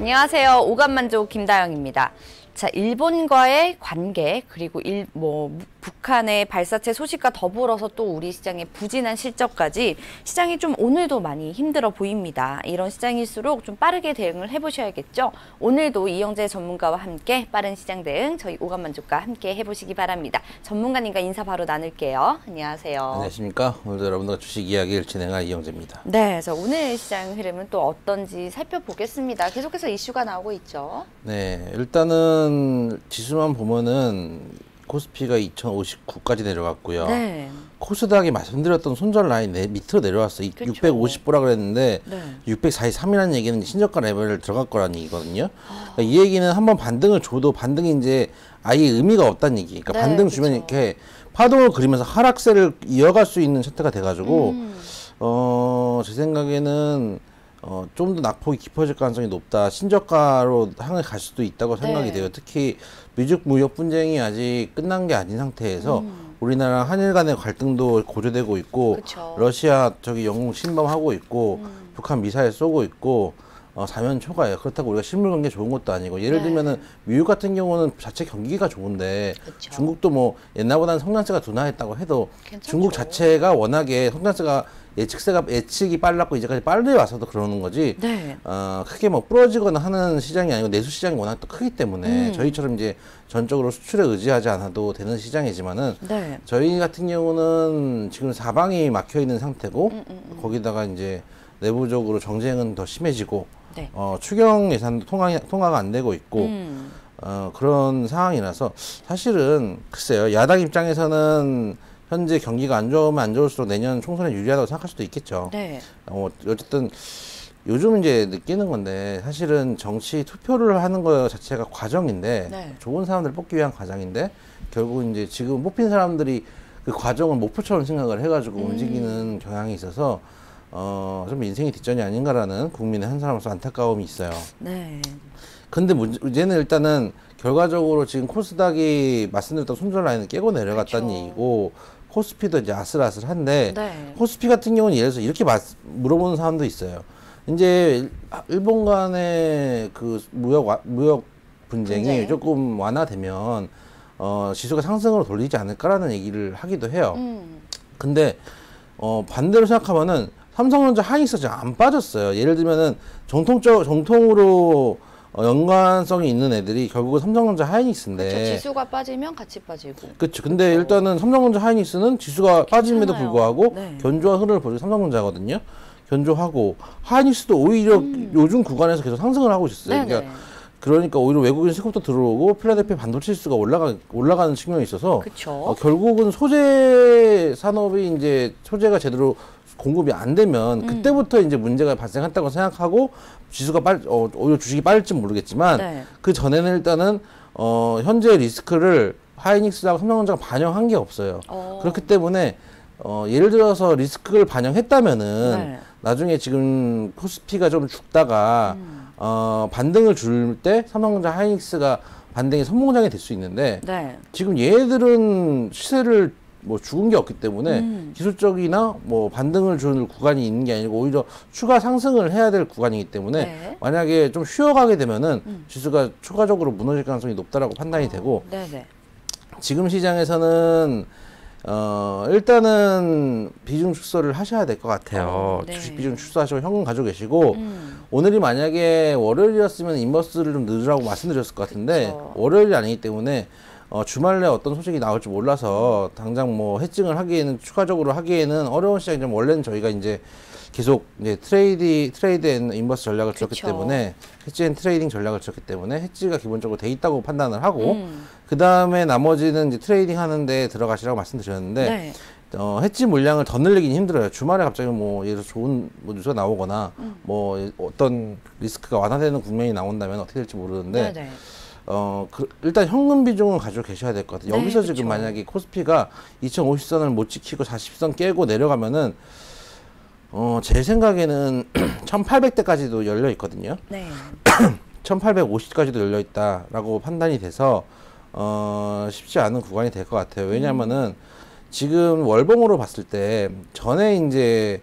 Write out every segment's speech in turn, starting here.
안녕하세요. 오감만족 김다영입니다. 자, 일본과의 관계 그리고 북한의 발사체 소식과 더불어서 또 우리 시장의 부진한 실적까지 시장이 좀 오늘도 많이 힘들어 보입니다. 이런 시장일수록 좀 빠르게 대응을 해보셔야겠죠. 오늘도 이영재 전문가와 함께 빠른 시장 대응 저희 오감만족과 함께 해보시기 바랍니다. 전문가님과 인사 바로 나눌게요. 안녕하세요. 안녕하십니까. 오늘도 여러분과 주식 이야기를 진행할 이영재입니다. 네, 그래서 오늘 시장 흐름은 또 어떤지 살펴보겠습니다. 계속해서 이슈가 나오고 있죠. 네, 일단은 지수만 보면은 코스피가 2059까지 내려갔고요. 네. 코스닥이 말씀드렸던 손절 라인 밑으로 내려왔어요. 그쵸. 650보라 그랬는데 네. 643이라는 얘기는 신저가 레벨을 들어갈 거라는 얘기거든요. 그러니까 이 얘기는 한번 반등을 줘도 반등이 이제 아예 의미가 없다는 얘기. 그러니까 네, 반등 주면 그쵸. 이렇게 파동을 그리면서 하락세를 이어갈 수 있는 차트가 돼가지고 제 생각에는 좀 더 낙폭이 깊어질 가능성이 높다. 신저가로 향해 갈 수도 있다고 생각이 네. 돼요. 특히 미중 무역 분쟁이 아직 끝난 게 아닌 상태에서 우리나라 한일 간의 갈등도 고조되고 있고, 그쵸. 러시아 영공 침범하고 있고, 북한 미사일 쏘고 있고, 사면 초과예요. 그렇다고 우리가 실물 관계 좋은 것도 아니고, 예를 네. 들면은 미국 같은 경우는 자체 경기가 좋은데, 그쵸. 중국도 뭐 옛날보다는 성장세가 둔화했다고 해도 괜찮죠. 중국 자체가 워낙에 성장세가 예측이 빨랐고 이제까지 빨리 와서도 그러는 거지. 네. 크게 뭐 부러지거나 하는 시장이 아니고 내수 시장이 워낙 또 크기 때문에 저희처럼 이제 전적으로 수출에 의지하지 않아도 되는 시장이지만은 네. 저희 같은 경우는 지금 사방이 막혀 있는 상태고 거기다가 이제 내부적으로 정쟁은 더 심해지고 네. 추경 예산도 통과가 안 되고 있고 그런 상황이라서 사실은 글쎄요, 야당 입장에서는 현재 경기가 안 좋으면 안 좋을수록 내년 총선에 유리하다고 생각할 수도 있겠죠. 네. 어쨌든 요즘 이제 느끼는 건데 사실은 정치 투표를 하는 거 자체가 과정인데 네. 좋은 사람들 뽑기 위한 과정인데 결국 이제 지금 뽑힌 사람들이 그 과정을 목표처럼 생각을 해가지고 움직이는 경향이 있어서 좀 인생이 뒷전이 아닌가라는 국민의 한 사람으로서 안타까움이 있어요. 네. 근데 문제는 일단은 결과적으로 지금 코스닥이 말씀드렸던 손절 라인을 깨고 내려갔다는 그쵸. 얘기고 코스피도 이제 아슬아슬한데 네. 코스피 같은 경우는 예를 들어서 이렇게 물어보는 사람도 있어요. 이제 일본 간의 그 무역 분쟁이 분쟁. 조금 완화되면 지수가 상승으로 돌리지 않을까라는 얘기를 하기도 해요. 근데 반대로 생각하면은 삼성전자 하이닉스가 안 빠졌어요. 예를 들면은 정통으로 연관성이 있는 애들이 결국은 삼성전자 하이닉스인데. 그렇죠. 지수가 빠지면 같이 빠지고. 그렇죠. 근데 일단은 삼성전자 하이닉스는 지수가 빠짐에도 불구하고 네. 견조한 흐름을 보여준 삼성전자거든요. 견조하고 하이닉스도 오히려 요즘 구간에서 계속 상승을 하고 있었어요. 네네. 그러니까 오히려 외국인 수급도 들어오고 필라델피아 반도체 지수가 올라가는 측면이 있어서 그쵸. 결국은 소재 산업이 이제 소재가 제대로 공급이 안 되면 그때부터 이제 문제가 발생했다고 생각하고 지수가 오히려 주식이 빠질지 모르겠지만 네. 그 전에는 일단은 현재 리스크를 하이닉스하고 삼성전자가 반영한 게 없어요. 그렇기 때문에 예를 들어서 리스크를 반영했다면은 네. 나중에 지금 코스피가 좀 죽다가 반등을 줄 때 삼성전자 하이닉스가 반등의 선봉장이 될 수 있는데 네. 지금 얘들은 시세를 뭐 죽은 게 없기 때문에 기술적이나 뭐 반등을 줄 구간이 있는 게 아니고 오히려 추가 상승을 해야 될 구간이기 때문에 네. 만약에 좀 쉬어가게 되면은 지수가 추가적으로 무너질 가능성이 높다라고 판단이 되고 네네. 지금 시장에서는 일단은 비중 축소를 하셔야 될 것 같아요. 네. 주식 비중 축소하시고 현금 가지고 계시고 오늘이 만약에 월요일이었으면 인버스를 좀 넣으라고 말씀드렸을 것 같은데 그쵸. 월요일이 아니기 때문에 주말에 어떤 소식이 나올지 몰라서 당장 뭐 해증을 하기에는 추가적으로 하기에는 어려운 시장이지만 원래는 저희가 이제 계속 이제 트레이드 앤 인버스 전략을 쳤기 그쵸. 때문에 해지 앤 트레이딩 전략을 쳤기 때문에 해지가 기본적으로 돼 있다고 판단을 하고 그 다음에 나머지는 이제 트레이딩 하는데 들어가시라고 말씀드렸는데 네. 해지 물량을 더 늘리긴 힘들어요. 주말에 갑자기 뭐 예를 들어 좋은 뭐 뉴스가 나오거나 뭐 어떤 리스크가 완화되는 국면이 나온다면 어떻게 될지 모르는데 네네. 일단 현금 비중은 가지고 계셔야 될 것 같아요. 네, 여기서 그쵸. 지금 만약에 코스피가 2050선을 못 지키고 40선 깨고 내려가면은 제 생각에는 1800대까지도 열려 있거든요. 네. 1850까지도 열려 있다라고 판단이 돼서 쉽지 않은 구간이 될 것 같아요. 왜냐면은 지금 월봉으로 봤을 때 전에 이제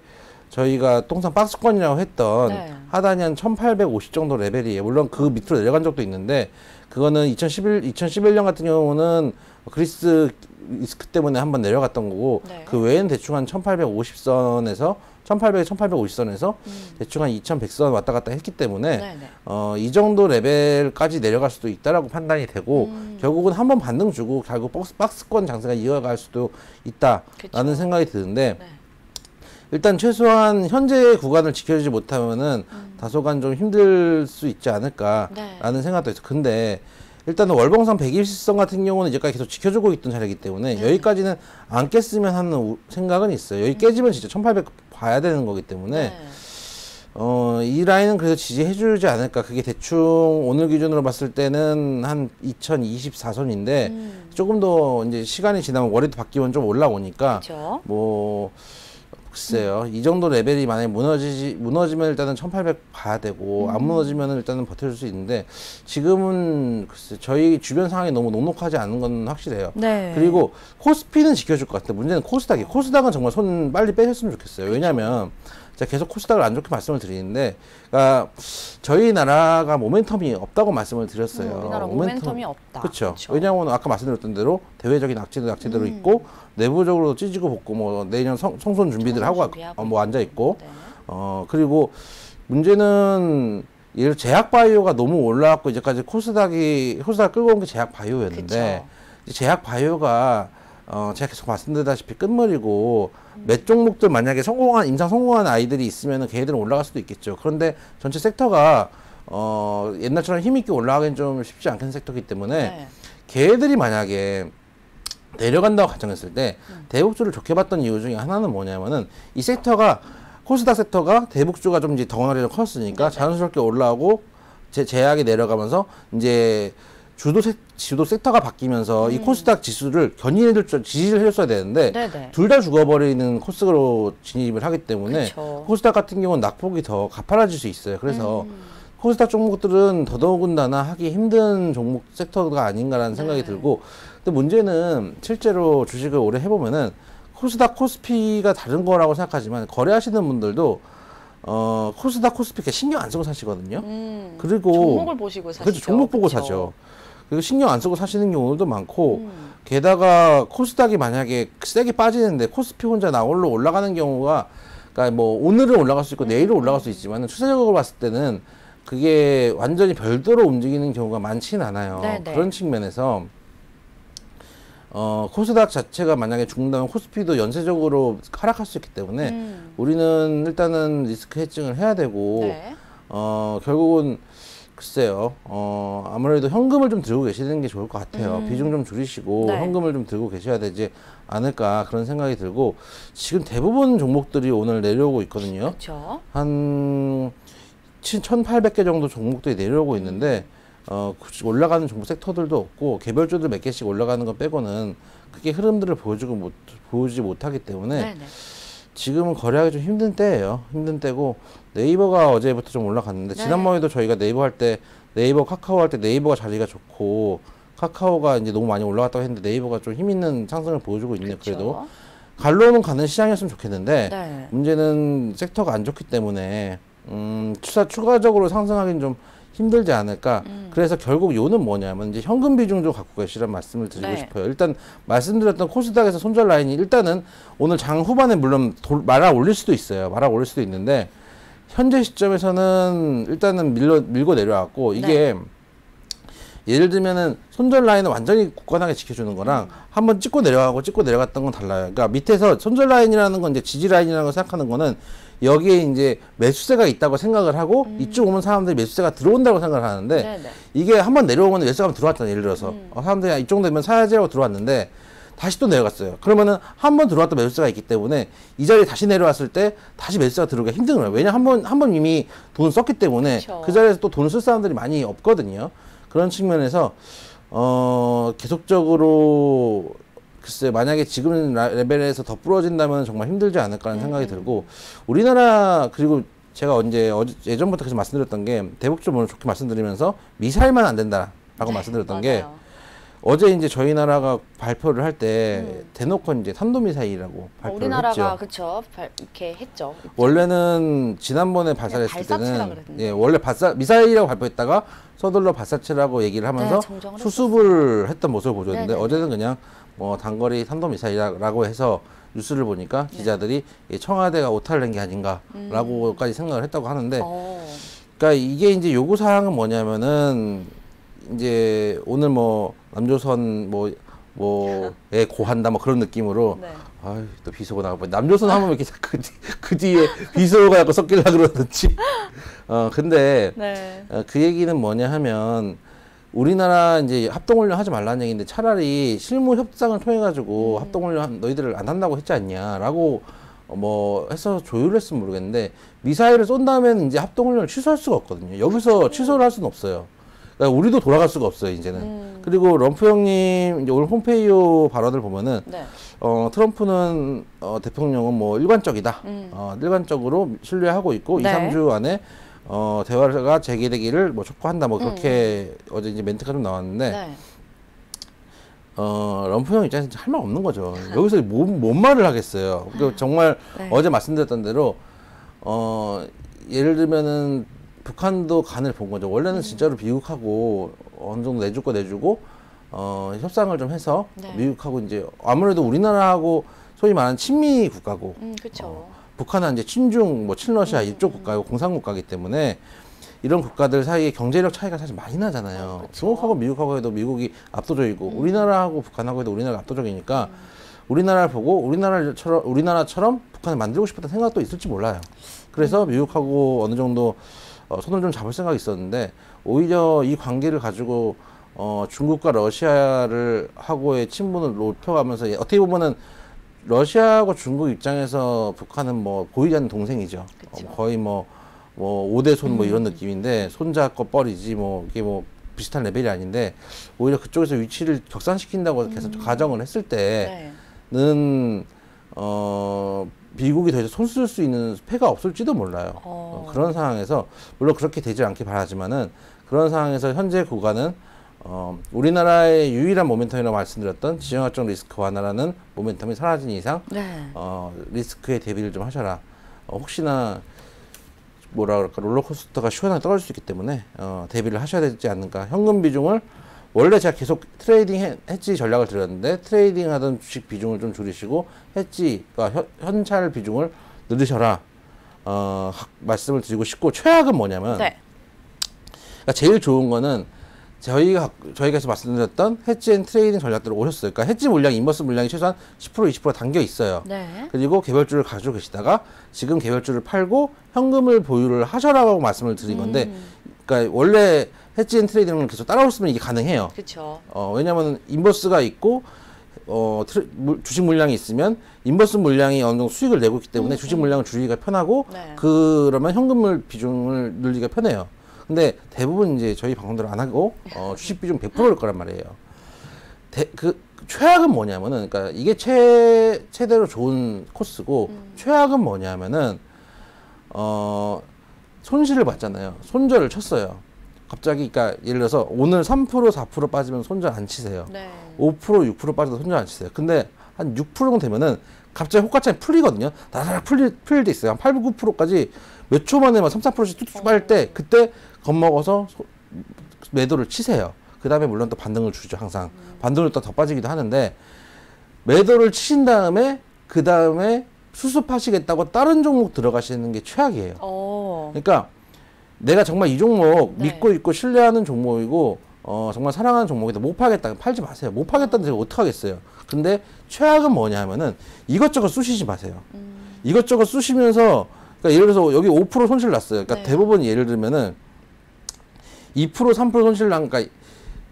저희가 통상 박스권이라고 했던 네. 하단이 한 1850 정도 레벨이에요. 물론 그 밑으로 내려간 적도 있는데 그거는 2011년 같은 경우는 그리스 리스크 때문에 한번 내려갔던 거고 네. 그 외에는 대충 한 1850선에서 1800, 1850선에서 대충 한 2100선 왔다 갔다 했기 때문에 네네. 이 정도 레벨까지 내려갈 수도 있다라고 판단이 되고 결국은 한번 반등 주고 결국 박스권 장세가 이어갈 수도 있다라는 그쵸. 생각이 드는데 네. 일단 최소한 현재 구간을 지켜주지 못하면은 다소간 좀 힘들 수 있지 않을까라는 네. 생각도 있어. 근데 일단은 월봉상 120선 같은 경우는 이제까지 계속 지켜주고 있던 자리이기 때문에 네. 여기까지는 안 깼으면 하는 생각은 있어요. 여기 깨지면 진짜 1800 봐야 되는 거기 때문에 네. 이 라인은 그래도 지지해주지 않을까. 그게 대충 오늘 기준으로 봤을 때는 한 2024선인데 조금 더 이제 시간이 지나면 월요도 바뀌면 좀 올라오니까 그렇죠. 뭐 글쎄요. 이 정도 레벨이 만약에 무너지면 일단은 1800 봐야 되고 안 무너지면 일단은 버텨줄 수 있는데 지금은 글쎄 저희 주변 상황이 너무 녹록하지 않은 건 확실해요. 네. 그리고 코스피는 지켜줄 것 같아요. 문제는 코스닥이. 코스닥은 정말 손 빨리 빼셨으면 좋겠어요. 왜냐면 제가 계속 코스닥을 안 좋게 말씀을 드리는데, 그러니까 저희 나라가 모멘텀이 없다고 말씀을 드렸어요. 우리나라 모멘텀이 없다. 그렇죠. 그쵸. 왜냐하면 아까 말씀드렸던 대로 대외적인 악재대로 있고 내부적으로 찌지고 볶고 뭐 내년 성손 준비들 하고 준비하고 뭐 앉아 있고 네. 그리고 문제는 예를 제약 바이오가 너무 올라왔고 이제까지 코스닥 끌고 온 게 제약 바이오였는데 이제 제약 바이오가 제가 계속 말씀드렸다시피 끝물이고 몇 종목들 만약에 임상 성공한 아이들이 있으면은 걔네들은 올라갈 수도 있겠죠. 그런데 전체 섹터가 옛날처럼 힘있게 올라가기는 좀 쉽지 않겠는 섹터이기 때문에 네. 걔네들이 만약에 내려간다고 가정했을 때 대북주를 좋게 봤던 이유 중에 하나는 뭐냐면은 이 섹터가 코스닥 섹터가 대북주가 좀 이제 덩어리가 컸으니까 자연스럽게 올라오고 제약이 내려가면서 이제 주도 섹터가 바뀌면서 이 코스닥 지수를 지지를 해줬어야 되는데 네네. 둘 다 죽어버리는 코스로 진입을 하기 때문에 그쵸. 코스닥 같은 경우는 낙폭이 더 가파라질 수 있어요. 그래서 코스닥 종목들은 더더군다나 하기 힘든 종목 섹터가 아닌가라는 생각이 들고 근데 문제는 실제로 주식을 오래 해보면은 코스닥 코스피가 다른 거라고 생각하지만 거래하시는 분들도 코스닥 코스피 신경 안 쓰고 사시거든요. 그리고 종목을 보시고 사시죠. 그렇죠. 종목 보고 그쵸? 사죠. 그리고 신경 안 쓰고 사시는 경우도 많고 게다가 코스닥이 만약에 세게 빠지는데 코스피 혼자 나홀로 올라가는 경우가 그러니까 뭐 오늘은 올라갈 수 있고 내일은 올라갈 수 있지만 추세적으로 봤을 때는 그게 완전히 별도로 움직이는 경우가 많지는 않아요. 네네. 그런 측면에서 코스닥 자체가 만약에 죽는다면 코스피도 연쇄적으로 하락할 수 있기 때문에 우리는 일단은 리스크 헤징을 해야 되고 네. 결국은 글쎄요. 아무래도 현금을 좀 들고 계시는 게 좋을 것 같아요. 비중 좀 줄이시고 네. 현금을 좀 들고 계셔야 되지 않을까 그런 생각이 들고 지금 대부분 종목들이 오늘 내려오고 있거든요. 그렇죠. 한 1,800개 정도 종목들이 내려오고 있는데 올라가는 종목 섹터들도 없고 개별주들 몇 개씩 올라가는 거 빼고는 크게 흐름들을 보여주지 못하기 때문에 네네. 지금은 거래하기 좀 힘든 때예요. 힘든 때고 네이버가 어제부터 좀 올라갔는데 네. 지난번에도 저희가 네이버 카카오 할 때 네이버가 자리가 좋고 카카오가 이제 너무 많이 올라갔다고 했는데 네이버가 좀 힘 있는 상승을 보여주고 있네요. 그쵸. 그래도 갈로는 가는 시장이었으면 좋겠는데 네. 문제는 섹터가 안 좋기 때문에 추가적으로 상승하기는 좀 힘들지 않을까. 그래서 결국 요는 뭐냐면 이제 현금 비중 좀 갖고 계시란 말씀을 드리고 네. 싶어요. 일단 말씀드렸던 코스닥에서 손절 라인이 일단은 오늘 장 후반에 물론 말아 올릴 수도 있어요. 말아 올릴 수도 있는데 현재 시점에서는 일단은 밀고 내려왔고 이게 예를 들면은 손절 라인을 완전히 굳건하게 지켜주는 거랑 한번 찍고 내려가고 찍고 내려갔던 건 달라요. 그러니까 밑에서 손절 라인이라는 건 이제 지지 라인이라는 걸 생각하는 거는 여기에 이제 매수세가 있다고 생각을 하고 이쪽 오면 사람들이 매수세가 들어온다고 생각을 하는데 네네. 이게 한번 내려오면 매수세가 한번 들어왔잖아요. 예를 들어서 사람들이 이쪽 되면 사야지 하고 들어왔는데 다시 또 내려갔어요. 그러면은 한 번 들어왔던 매수세가 있기 때문에 이 자리에 다시 내려왔을 때 다시 매수세가 들어오기가 힘든 거예요. 왜냐면 한 번 이미 돈을 썼기 때문에 그쵸. 그 자리에서 또 돈을 쓸 사람들이 많이 없거든요. 그런 측면에서 계속적으로 글쎄 만약에 지금 레벨에서 더 부러진다면 정말 힘들지 않을까 하는 생각이 들고 우리나라 그리고 제가 예전부터 계속 말씀드렸던 게 대북 좀 오늘 좋게 말씀드리면서 미사일만 안 된다라고 말씀드렸던 게 맞아요. 어제 이제 저희 나라가 발표를 할 때 대놓고 이제 탄도미사일이라고 발표를 우리나라가 했죠. 그쵸 이렇게 했죠. 원래는 지난번에 발사했을 발사체라 때는 그랬는데. 예, 원래 미사일이라고 발표했다가 서둘러 발사체라고 얘기를 하면서 네, 정정을 수습을 했던 모습을 보여줬는데 네네네. 어제는 그냥 뭐 단거리 탄도미사일이라고 해서 뉴스를 보니까 기자들이 청와대가 오타를 낸 게 아닌가라고까지 생각을 했다고 하는데 그러니까 이게 이제 요구 사항은 뭐냐면은 이제 오늘 뭐 남조선 뭐에 고한다 뭐 그런 느낌으로 네. 아유 또 비속어 나가고 남조선 하면 왜 이렇게 그 뒤에 비속어가 약간 섞이려 그러는지 근데 네. 그 얘기는 뭐냐 하면 우리나라 이제 합동훈련 하지 말라는 얘기인데 차라리 실무 협상을 통해 가지고 합동훈련 너희들을 안 한다고 했지 않냐라고 뭐 해서 조율을 했으면 모르겠는데 미사일을 쏜 다음에는 이제 합동훈련을 취소할 수가 없거든요. 여기서 취소를 할 수는 없어요. 그러니까 우리도 돌아갈 수가 없어요 이제는. 그리고 럼프 형님 이제 오늘 홈페이오 발언을 보면은 네. 트럼프는 대통령은 뭐 일관적이다. 일관적으로 신뢰하고 있고 네. 2, 3주 안에 대화가 재개되기를 뭐 촉구한다. 뭐 그렇게 어제 이제 멘트가 좀 나왔는데 네. 럼프 형 입장에서 할 말 없는 거죠. 여기서 뭔 말을 하겠어요. 그러니까 정말 네. 어제 말씀드렸던 대로 예를 들면은 북한도 간을 본 거죠. 원래는 진짜로 미국하고 어느 정도 내줄 거 내주고 협상을 좀 해서 네. 미국하고 이제 아무래도 우리나라하고 소위 말하는 친미 국가고 그렇죠. 북한은 이제 친중 뭐 친러시아 이쪽 국가고 공산국가이기 때문에 이런 국가들 사이에 경제력 차이가 사실 많이 나잖아요. 그쵸. 중국하고 미국하고 해도 미국이 압도적이고 우리나라하고 북한하고 해도 우리나라가 압도적이니까 우리나라를 보고 우리나라처럼 북한을 만들고 싶었던 생각도 있을지 몰라요. 그래서 미국하고 어느 정도 손을 좀 잡을 생각이 있었는데 오히려 이 관계를 가지고 중국과 러시아를 하고의 친분을 높여가면서 어떻게 보면은 러시아하고 중국 입장에서 북한은 뭐 보이지 않는 동생이죠. 거의 뭐 5대 손 뭐 이런 느낌인데 손잡고 뻘이지 뭐 이게 뭐 비슷한 레벨이 아닌데 오히려 그쪽에서 위치를 격상시킨다고 계속 가정을 했을 때는 미국이 더 이상 손 쓸 수 있는 패가 없을지도 몰라요. 그런 상황에서 물론 그렇게 되지 않길 바라지만은 그런 상황에서 현재 구간은 우리나라의 유일한 모멘텀이라고 말씀드렸던 지정학적 리스크 완화라는 모멘텀이 사라진 이상 리스크에 대비를 좀 하셔라. 혹시나 뭐라 그럴까 롤러코스터가 시원하게 떨어질 수 있기 때문에 대비를 하셔야 되지 않는가. 현금 비중을 원래 제가 계속 트레이딩 해지 전략을 드렸는데 트레이딩 하던 주식 비중을 좀 줄이시고 해지가 현찰 비중을 늘리셔라 말씀을 드리고 싶고 최악은 뭐냐면 그러니까 제일 좋은 거는 저희가 계속 말씀드렸던 해지 앤 트레이딩 전략들을 오셨어요. 그러니까 해지 물량, 인버스 물량이 최소한 10% 20% 담겨 있어요. 그리고 개별주를 가지고 계시다가 지금 개별주를 팔고 현금을 보유를 하셔라고 말씀을 드린 건데 그러니까 원래 해지 앤 트레이딩을 계속 따라오시면 이게 가능해요. 그렇죠. 왜냐하면 인버스가 있고 주식 물량이 있으면 인버스 물량이 어느 정도 수익을 내고 있기 때문에 주식 물량을 줄이기가 편하고 그러면 현금 비중을 늘리기가 편해요. 근데 대부분 이제 저희 방송들을 안 하고 주식 비중 100%일 거란 말이에요. 그 최악은 뭐냐면은 그러니까 이게 최대로 좋은 코스고 최악은 뭐냐면은 손실을 봤잖아요. 손절을 쳤어요. 갑자기 그러니까 예를 들어서 오늘 3% 4% 빠지면 손절 안 치세요. 5% 6% 빠져도 손절 안 치세요. 근데 한 6% 정도 되면은 갑자기 호가창이 풀리거든요. 나락 풀릴 때 있어요. 한 8, 9%까지 몇 초 만에 막 3, 4%씩 뚝뚝 빠질 때 그때 겁먹어서 매도를 치세요. 그 다음에 물론 또 반등을 주죠. 항상 반등을 또 더 빠지기도 하는데 매도를 치신 다음에 그 다음에 수습하시겠다고 다른 종목 들어가시는 게 최악이에요. 그러니까 내가 정말 이 종목 믿고 있고 신뢰하는 종목이고 정말 사랑하는 종목이다. 못 팔겠다. 팔지 마세요. 못 팔겠다는 제가 어떡하겠어요. 근데 최악은 뭐냐 하면은 이것저것 쑤시지 마세요. 이것저것 쑤시면서 그러니까 예를 들어서 여기 5% 손실 났어요. 그러니까 대부분 예를 들면은 2% 3% 손실 난 그러니까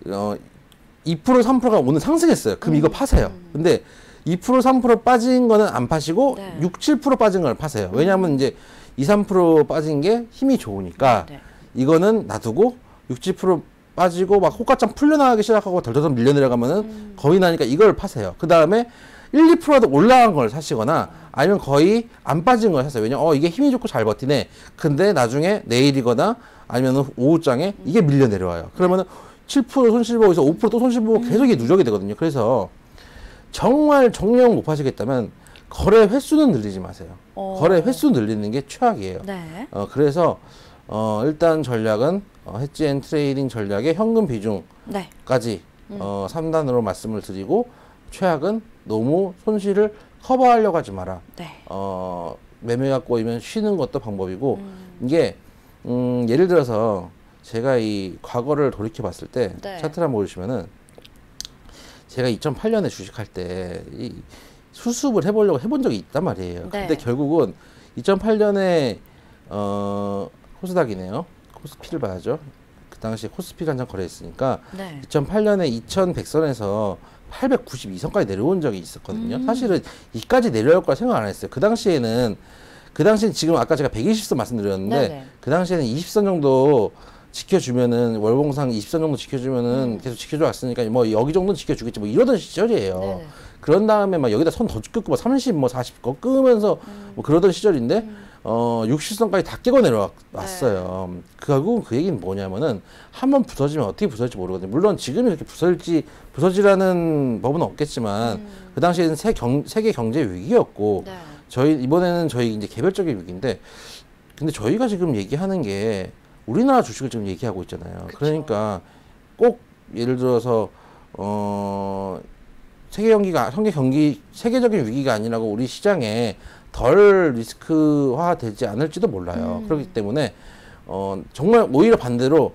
2% 3%가 오늘 상승했어요. 그럼 이거 파세요. 근데 2% 3% 빠진 거는 안 파시고 6, 7% 빠진 걸 파세요. 왜냐하면 이제 2, 3% 빠진 게 힘이 좋으니까 이거는 놔두고 6, 7% 빠지고 막 호가창 풀려나가기 시작하고 덜덜덜 밀려 내려가면은 거의 나니까 이걸 파세요. 그 다음에 1, 2%라도 올라간 걸 사시거나 아니면 거의 안 빠진 걸 사세요. 왜냐면 이게 힘이 좋고 잘 버티네. 근데 나중에 내일이거나 아니면 오후장에 이게 밀려 내려와요. 그러면은 7% 손실 보고 있어 5%또 손실 보고 계속 이게 누적이 되거든요. 그래서 정말 정령 못 파시겠다면 거래 횟수는 늘리지 마세요. 거래 횟수 늘리는 게 최악이에요. 네. 그래서 일단 전략은 헤지 앤 트레이딩 전략의 현금 비중까지 3단으로 말씀을 드리고 최악은 너무 손실을 커버하려고 하지 마라. 네. 매매가 꼬이면 쉬는 것도 방법이고 이게 예를 들어서 제가 이 과거를 돌이켜 봤을 때 네. 차트를 한번 보시면은 제가 2008년에 주식할 때 이 수습을 해보려고 해본 적이 있단 말이에요. 네. 근데 결국은 2008년에 코스닥이네요. 코스피를 봐야죠. 그 당시에 코스피가 한장 거래했으니까 네. 2008년에 2100선에서 892선까지 내려온 적이 있었거든요. 사실은 이까지 내려올 거라 생각 안 했어요. 그 당시에는 지금 아까 제가 120선 말씀드렸는데 네네. 그 당시에는 20선 정도 지켜주면은 월봉상 20선 정도 지켜주면은 계속 지켜줘 왔으니까 뭐 여기 정도는 지켜주겠지 뭐 이러던 시절이에요. 네네. 그런 다음에 막 여기다 선 더 긋고 막 30, 뭐 40 꺾으면서 뭐 그러던 시절인데 60선까지 다 깨고 내려왔어요. 네. 결국은 그 얘기는 뭐냐면은 한번 부서지면 어떻게 부서질지 모르거든요. 물론 지금 이렇게 부서지라는 법은 없겠지만 그 당시에는 세계 경제 위기였고 네. 이번에는 저희 이제 개별적인 위기인데 근데 저희가 지금 얘기하는 게 우리나라 주식을 지금 얘기하고 있잖아요. 그쵸. 그러니까 꼭 예를 들어서 세계적인 위기가 아니라고 우리 시장에 덜 리스크화 되지 않을지도 몰라요. 그렇기 때문에 정말 오히려 반대로